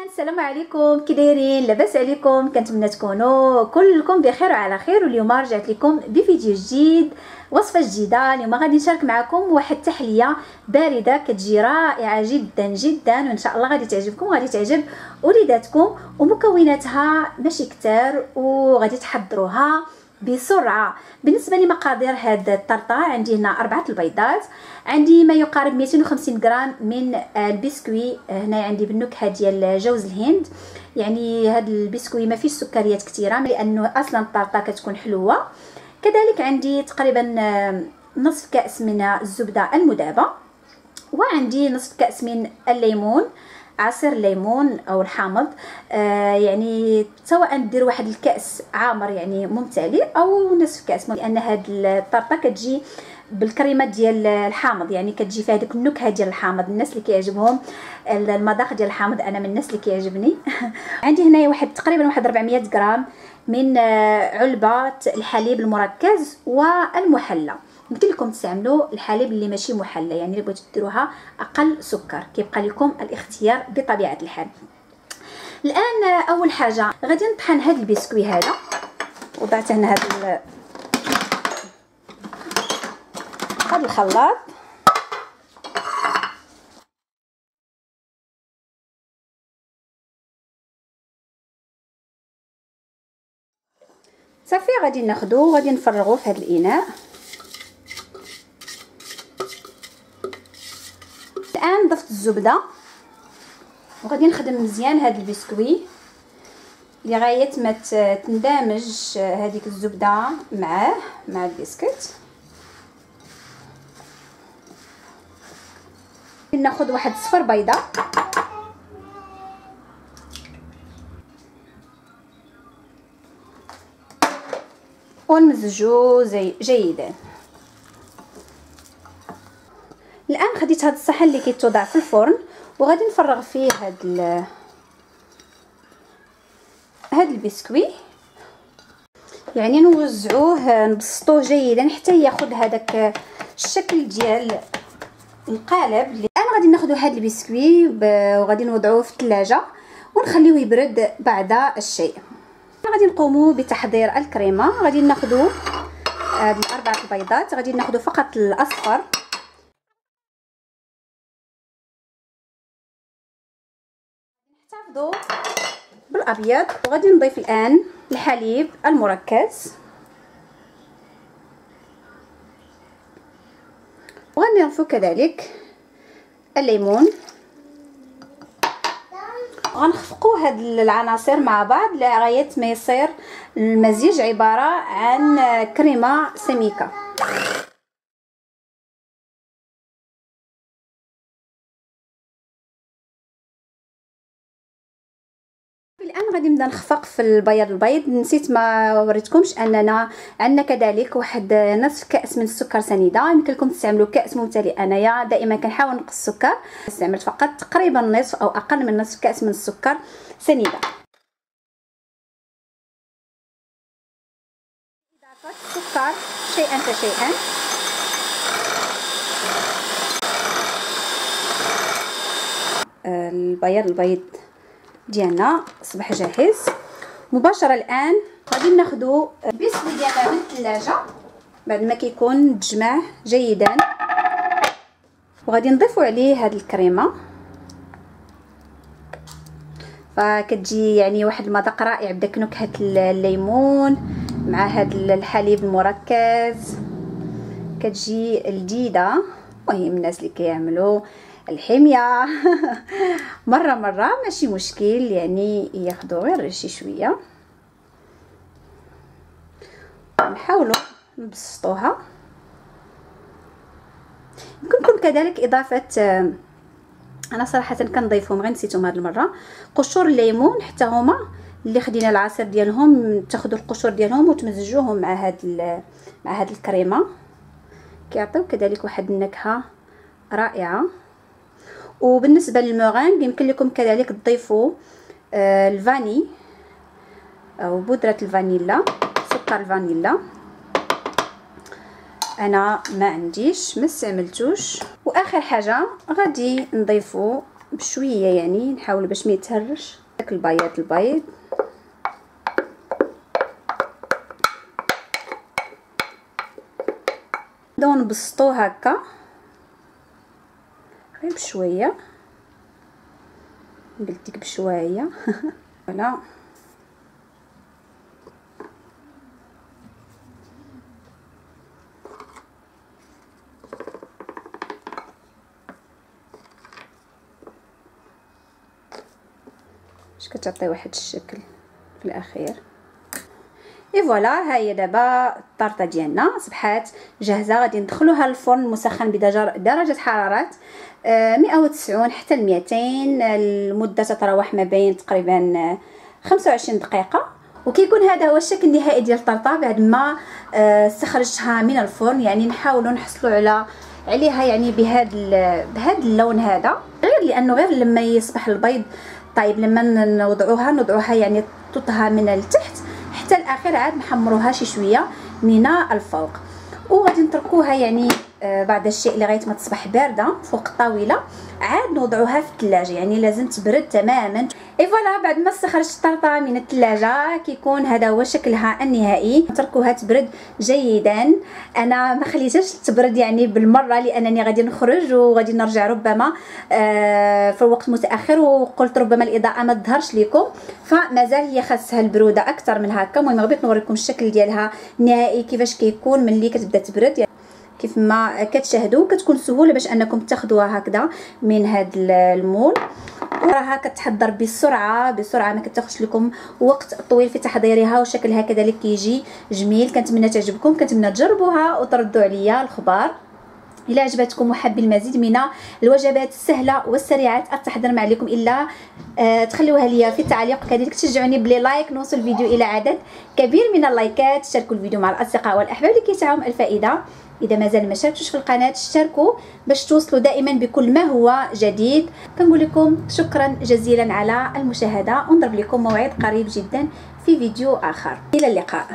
السلام عليكم، كي دايرين؟ لاباس عليكم؟ كنتمنى تكونوا كلكم بخير وعلى خير. واليوم رجعت لكم بفيديو جديد، وصفه جديده. اليوم غادي نشارك معكم واحد التحليه بارده كتجي رائعه جدا جدا، وان شاء الله غادي تعجبكم وغادي تعجب وليداتكم. ومكوناتها ماشي كتار وغادي تحضروها بسرعه. بالنسبه لمقادير هاد الطرطه، عندي هنا 4 البيضات، عندي ما يقارب 250 غرام من البسكوي. هنا عندي بالنكهه ديال جوز الهند، يعني هاد البسكوي ما فيش سكريات كثيره لانه اصلا الطرطه كتكون حلوه. كذلك عندي تقريبا نصف كاس من الزبده المذابه، وعندي نصف كاس من الليمون، عصير الليمون او الحامض. يعني سواء دير واحد الكاس عامر يعني ممتلئ او نصف كاس، لان هاد الطرطه كتجي بالكريمه ديال الحامض، يعني كتجي فيها ديك النكهه ديال الحامض. الناس اللي كيعجبهم المذاق ديال الحامض، انا من الناس اللي كيعجبني. عندي هنايا تقريبا 400 غرام من علبه الحليب المركز والمحلى. يمكن لكم تستعملوا الحليب اللي ماشي محلى، يعني اللي بغيتو ديروها اقل سكر، كيبقى لكم الاختيار بطبيعه الحال. الان اول حاجه غادي نطحن هذا البسكوي هذا، وضعته هنا هذا الخلاط. صافي غادي ناخذو وغادي نفرغوه في هذا الاناء. الان ضفت الزبده وغادي نخدم مزيان هذا البسكوي لغايه ما تندمج هذيك الزبده مع البسكوت. ناخذ واحد صفر بيضه ونمزجو جيدا. الان خديت هذا الصحن اللي كيتوضع في الفرن وغادي نفرغ فيه هاد البسكوي، يعني نوزعوه نبسطوه جيدا حتى ياخذ هذاك الشكل ديال القالب. الان غادي ناخذ هاد البسكوي وغادي نوضعوه في الثلاجه ونخليوه يبرد بعد الشيء. غادي نقوموا بتحضير الكريمه. غادي ناخذوا هاد 4 البيضات، غادي ناخذوا فقط الاصفر، نحتفظوا بالابيض. وغادي نضيف الان الحليب المركز، وغادي نضيف كذلك الليمون. غنخفقوا هاد العناصر مع بعض لغايه ما يصير المزيج عباره عن كريمه سميكه. الان غادي نبدا نخفق في البيض. نسيت ما وريتكمش اننا عندنا كذلك واحد نصف كاس من السكر سنيده. يمكن لكم تستعملوا كاس ممتلئ، انايا دائما كنحاول نقص السكر، استعملت فقط تقريبا نصف او اقل من نصف كاس من السكر سنيده. اضافه السكر شيئا فشيئا. البيض ديالنا اصبح جاهز مباشره. الان غادي ناخذوا البسكوي ديالنا من الثلاجه بعد ما كيكون تجمع جيدا، وغادي نضيفوا عليه هذه الكريمه. فكتجي يعني واحد المذاق رائع بداك نكهه الليمون مع هذا الحليب المركز، كتجي لذيذه. المهم الناس اللي كيعملوا الحميه مره ماشي مشكل، يعني ياخذوا غير شي شويه. نحاولوا نبسطوها. يمكنكم كذلك اضافه، انا صراحه كنضيفهم غير نسيتهم هذه المره، قشور الليمون. حتى هما اللي خدينا العصير ديالهم تاخذوا القشور ديالهم وتمزجوهم مع هاد الكريمه، كيعطيو كذلك واحد النكهه رائعه. وبالنسبه للمورينغ يمكن لكم كذلك تضيفوا الفاني او بودره الفانيلا، سكر الفانيلا. انا ما عنديش، ما استعملتوش. واخر حاجه غادي نضيفوا بشويه يعني نحاول باش ما يتهرش داك البيض نبداو نبسطو هكا غير بشويه، قلت لك بشويه فوالا. باش كتعطي واحد الشكل في الاخير. اي فوالا، ها هي دابا الطارطه ديالنا صبحات جاهزه. غادي ندخلوها للفرن المسخن بدرجه حراره 190 حتى ل 200. المده تتراوح ما بين تقريبا 25 دقيقه. وكيكون هذا هو الشكل النهائي ديال الطارطه بعد ما استخرجتها من الفرن. يعني نحاولوا نحصلوا عليها يعني بهذا اللون هذا، غير لانه غير لما يصبح البيض طيب لما نوضعوها يعني طوطها من التحت حتى الاخير، عاد نحمروها شي شويه من الفوق، وغادي نتركوها يعني بعض الشيء لغايه ما تصبح بارده فوق الطاوله. عاد نوضعوها في الثلاجه، يعني لازم تبرد تماما. اي فوالا، بعد ما استخرجت الطرطه من الثلاجه كيكون هذا هو شكلها النهائي. نتركوها تبرد جيدا. انا ما خليتهاش تبرد يعني بالمره لانني غادي نخرج وغادي نرجع ربما في وقت متاخر، وقلت ربما الاضاءه ما تظهرش لكم، فمازال هي خاصها البروده اكثر من هكا. المهم بغيت نوريكم الشكل ديالها النهائي كيفاش كيكون ملي كتبدا تبرد. يعني كيف ما كتشاهدوا كتكون سهوله باش انكم تاخذوها هكذا من هذا المول، وراها كتحضر بسرعه ما كتاخذش لكم وقت طويل في تحضيرها، وشكلها كذلك كيجي جميل. كنتمنى تعجبكم، كنتمنى تجربوها وتردوا عليا الخبر. إلا عجبتكم وحابين المزيد من الوجبات السهله والسريعه التحضير ما عليكم الا تخلوها لي في التعليق، كذلك تشجعوني بلي لايك نوصل الفيديو الى عدد كبير من اللايكات. شاركوا الفيديو مع الاصدقاء والاحباب لكي تعم الفائده. اذا مازال ما شاركتوش في القناه اشتركوا باش توصلوا دائما بكل ما هو جديد. كنقول لكم شكرا جزيلا على المشاهده، ونضرب لكم موعد قريب جدا في فيديو اخر. الى اللقاء.